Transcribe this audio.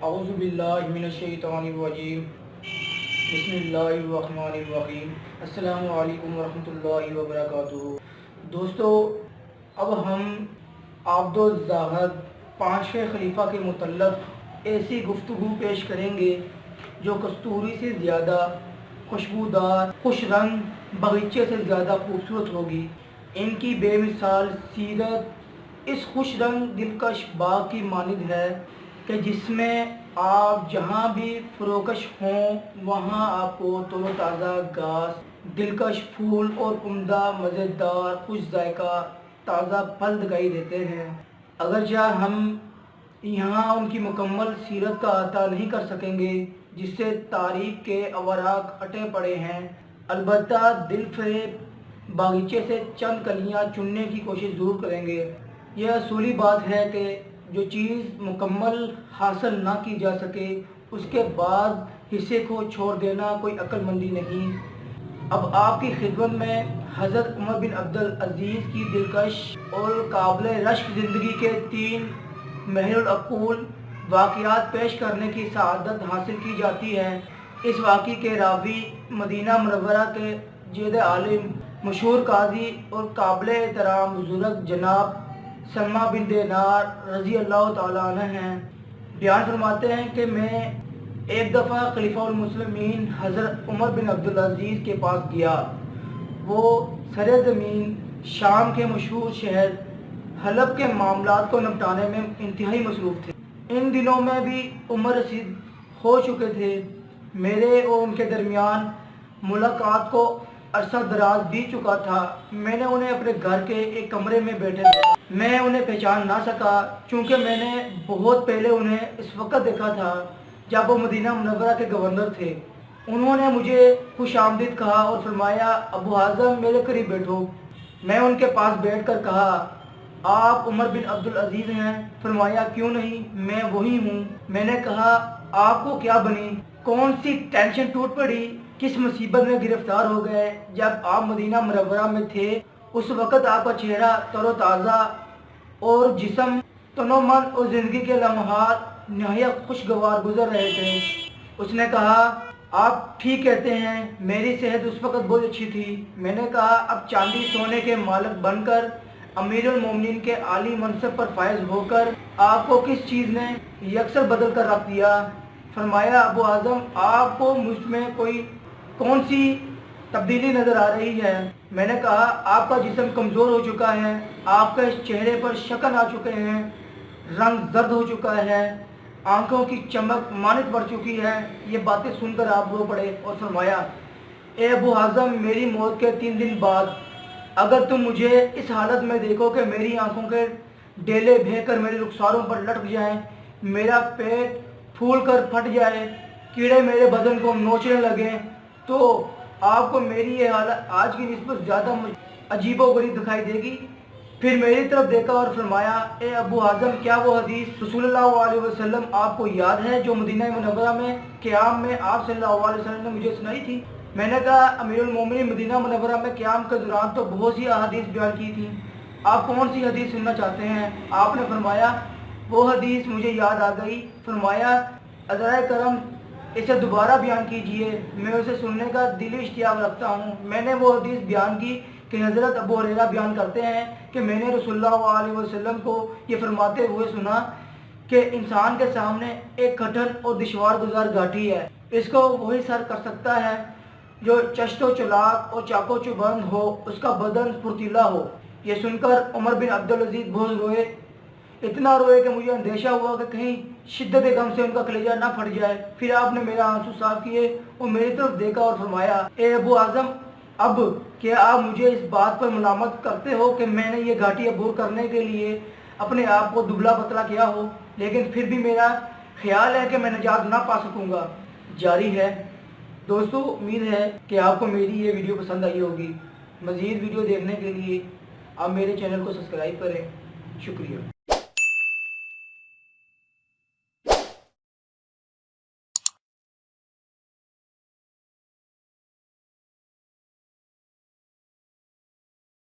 اعوذ باللہ من الشیطان الرجیم بسم اللہ الرحمن الرحیم۔ السلام علیکم ورحمۃ اللہ وبرکاتہ۔ دوستو، اب ہم عبد الزاہد پانچویں خلیفہ کے متعلق ایسی گفتگو پیش کریں گے جو کستوری سے زیادہ خوشبودار، خوش رنگ باغیچے سے زیادہ خوبصورت ہوگی۔ ان کی بے مثال سیرت اس خوش رنگ دلکش باغ کی مانند ہے کہ جس میں آپ جہاں بھی فروکش ہوں وہاں آپ کو تر و تازہ گھاس، دلکش پھول اور عمدہ مزیدار خوش ذائقہ تازہ پھل دکھائی دیتے ہیں۔ اگرچہ ہم یہاں ان کی مکمل سیرت کا احاطہ نہیں کر سکیں گے جس سے تاریخ کے اوراق اٹے پڑے ہیں، البتہ دل فریب باغیچے سے چند کلیاں چننے کی کوشش ضرور کریں گے۔ یہ اصولی بات ہے کہ جو چیز مکمل حاصل نہ کی جا سکے اس کے بعد حصے کو چھوڑ دینا کوئی عقل مندی نہیں۔ اب آپ کی خدمت میں حضرت عمر بن عبدالعزیز کی دلکش اور قابل رشک زندگی کے 3 محر العقول واقعات پیش کرنے کی سعادت حاصل کی جاتی ہے۔ اس واقعے کے راوی مدینہ منورہ کے جید عالم، مشہور قاضی اور قابل احترام بزرگ جناب سلمہ بن دینار رضی اللہ تعالیٰ عنہ ہیں۔ بیان فرماتے ہیں کہ میں ایک دفعہ خلیفہ المسلمین حضرت عمر بن عبدالعزیز کے پاس گیا۔ وہ سرزمین شام کے مشہور شہر حلب کے معاملات کو نپٹانے میں انتہائی مصروف تھے۔ ان دنوں میں بھی عمر رسید ہو چکے تھے۔ میرے اور ان کے درمیان ملاقات کو عرصہ دراز بیت چکا تھا۔ میں نے انہیں اپنے گھر کے ایک کمرے میں بیٹھے دیکھا۔ میں انہیں پہچان نہ سکا چونکہ میں نے بہت پہلے انہیں اس وقت دیکھا تھا جب وہ مدینہ منورہ کے گورنر تھے۔ انہوں نے مجھے خوش آمدید کہا اور فرمایا، ابو حازم میرے قریب بیٹھو۔ میں ان کے پاس بیٹھ کر کہا، آپ عمر بن عبدالعزیز ہیں؟ فرمایا، کیوں نہیں، میں وہی ہوں۔ میں نے کہا، آپ کو کیا بنی؟ کون سی ٹینشن ٹوٹ پڑی؟ کس مصیبت میں گرفتار ہو گئے؟ جب آپ مدینہ منورہ میں تھے اس وقت آپ کا چہرہ تر و تازہ اور جسم تنومند اور زندگی کے لمحات نہایت خوشگوار گزر رہے تھے۔ اس نے کہا، آپ ٹھیک کہتے ہیں، میری صحت اس وقت بہت اچھی تھی۔ میں نے کہا، اب چاندی سونے کے مالک بن کر امیر المومنین کے عالی منصب پر فائز ہو کر آپ کو کس چیز نے یکسر بدل کر رکھ دیا؟ فرمایا، ابو اعظم، آپ کو مجھ میں کون سی تبدیلی نظر آ رہی ہے؟ میں نے کہا، آپ کا جسم کمزور ہو چکا ہے، آپ کے چہرے پر شکن آ چکے ہیں، رنگ زرد ہو چکا ہے، آنکھوں کی چمک مانت بڑھ چکی ہے۔ یہ باتیں سن کر آپ رو پڑے اور فرمایا، اے ابو حازم، میری موت کے 3 دن بعد اگر تم مجھے اس حالت میں دیکھو کہ میری آنکھوں کے ڈیلے بہہ کر میرے رخساروں پر لٹک جائیں، میرا پیٹ پھول کر پھٹ جائے، کیڑے میرے بدن کو نوچنے لگیں، تو آپ کو میری یہ حالت آج کی نسبت زیادہ عجیب و غریب دکھائی دے گی۔ پھر میری طرف دیکھا اور فرمایا، اے ابو حازم، کیا وہ حدیث رسول اللہ علیہ وسلم آپ کو یاد ہے جو مدینہ منورہ میں قیام میں آپ صلی اللہ علیہ وسلم نے مجھے سنائی تھی؟ میں نے کہا، امیر المومنین مدینہ منورہ میں قیام کے دوران تو بہت سی احادیث بیان کی تھی، آپ کون سی حدیث سننا چاہتے ہیں؟ آپ نے فرمایا، وہ حدیث مجھے یاد آ گئی۔ فرمایا، عذرائے کرم اسے دوبارہ بیان کیجئے، میں اسے سننے کا دلی اشتیاق رکھتا ہوں۔ میں نے وہ حدیث بیان کی کہ حضرت ابو ہریرہ بیان کرتے ہیں کہ میں نے رسول اللہ علیہ وسلم کو یہ فرماتے ہوئے سنا کہ انسان کے سامنے ایک کٹھن اور دشوار گزار گھاٹی ہے، اس کو وہی سر کر سکتا ہے جو چشت و چلاک اور چاق و چوبند ہو، اس کا بدن پھرتیلا ہو۔ یہ سن کر عمر بن عبدالعزیز بہت روئے، اتنا روئے کہ مجھے اندیشہ ہوا کہ کہیں شدت غم سے ان کا کلیجہ نہ پھٹ جائے۔ پھر آپ نے میرا آنسو صاف کیے اور میری طرف دیکھا اور فرمایا، اے ابو اعظم، اب کیا آپ مجھے اس بات پر ملامت کرتے ہو کہ میں نے یہ گھاٹی عبور کرنے کے لیے اپنے آپ کو دبلا پتلا کیا ہو، لیکن پھر بھی میرا خیال ہے کہ میں نجات نہ پا سکوں گا؟ جاری ہے۔ دوستو، امید ہے کہ آپ کو میری یہ ویڈیو پسند آئی ہوگی۔ مزید ویڈیو دیکھنے کے لیے آپ میرے چینل کو سبسکرائب کریں۔ شکریہ۔